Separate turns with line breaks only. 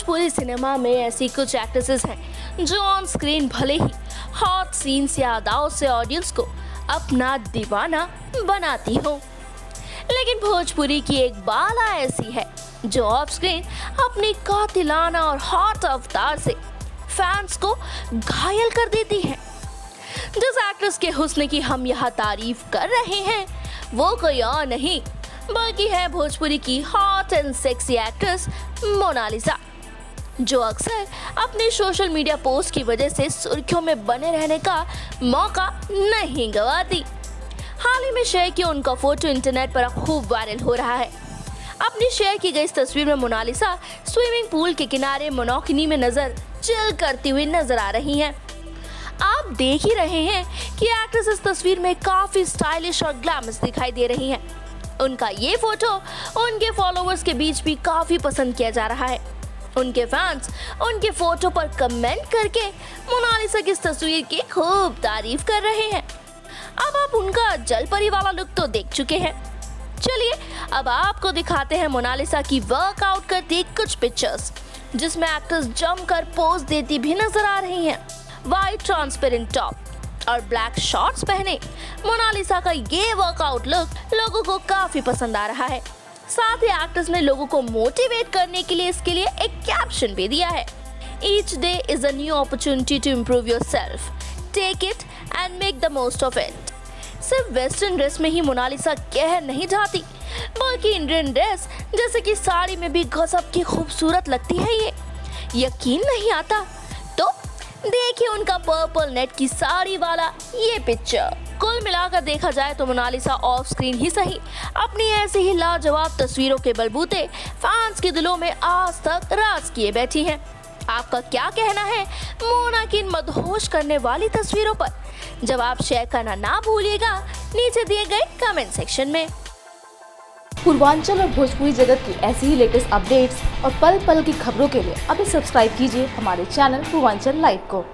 Bhojpuri cinema में ऐसी कुछ एक्ट्रेसेस हैं जो ऑन स्क्रीन भले ही हॉट सीन्स या अदाओं से ऑडियंस को अपना दीवाना बनाती हो, लेकिन भोजपुरी की एक बाला ऐसी है जो ऑफ स्क्रीन अपनी कातिलाना और हॉट अवतार से फैंस को घायल कर देती है। जिस एक्ट्रेस के हुस्न की हम यहाँ तारीफ कर रहे हैं वो कोई और नहीं बल्कि है भोजपुरी की hot and sexy actress Monalisa, जो अक्सर अपने सोशल मीडिया पोस्ट की वजह से सुर्खियों में बने रहने का मौका नहीं गंवाती। हाल ही में शेयर किया उनका फोटो इंटरनेट पर खूब वायरल हो रहा है। अपनी शेयर की गई इस तस्वीर में मोनालिसा स्विमिंग पूल के किनारे मोनोकिनी में नजर चिल करती हुई नजर आ रही हैं। आप देख ही रहे हैं कि एक्ट्रेस इस तस्वीर में काफी स्टाइलिश और ग्लैमरस दिखाई दे रही हैं। उनका ये फोटो उनके फॉलोअर्स के बीच भी काफी पसंद किया जा रहा है। उनके फैंस उनके फोटो पर कमेंट करके मोनालिसा की इस तस्वीर की खूब तारीफ कर रहे हैं। अब आप उनका जल परी वाला लुक तो देख चुके हैं, चलिए अब आपको दिखाते हैं मोनालिसा की वर्कआउट करती कुछ पिक्चर्स, जिसमें एक्ट्रेस जमकर पोज देती भी नजर आ रही हैं। वाइट ट्रांसपेरेंट टॉप और ब्लैक शॉर्ट्स पहने मोनालिसा का ये वर्कआउट लुक लोगों को काफी पसंद आ रहा है। साथ ही एक्ट्रेस ने लोगों को मोटिवेट करने के लिए इसके लिए एक कैप्शन भी दिया है, each day is a new opportunity to improve yourself, take it and make the most of it. सिर्फ वेस्टर्न ड्रेस में ही मोनालिसा कहर नहीं ढाती बल्कि इंडियन ड्रेस जैसे कि साड़ी में भी गजब की खूबसूरत लगती है। ये यकीन नहीं आता तो देखिए उनका पर्पल नेट की साड़ी वाला ये पिक्चर। कुल मिलाकर देखा जाए तो मोनालिसा ऑफ स्क्रीन ही सही अपनी ऐसे ही लाजवाब तस्वीरों के बलबूते फैंस के दिलों में आज तक राज किए बैठी हैं। आपका क्या कहना है मोना की इन मदहोश करने वाली तस्वीरों पर? जवाब शेयर करना ना भूलिएगा नीचे दिए गए कमेंट सेक्शन में।
पूर्वांचल और भोजपुरी जगत की ऐसी ही लेटेस्ट अपडेट्स और पल पल की खबरों के लिए अभी सब्सक्राइब कीजिए हमारे चैनल पूर्वांचल लाइव को।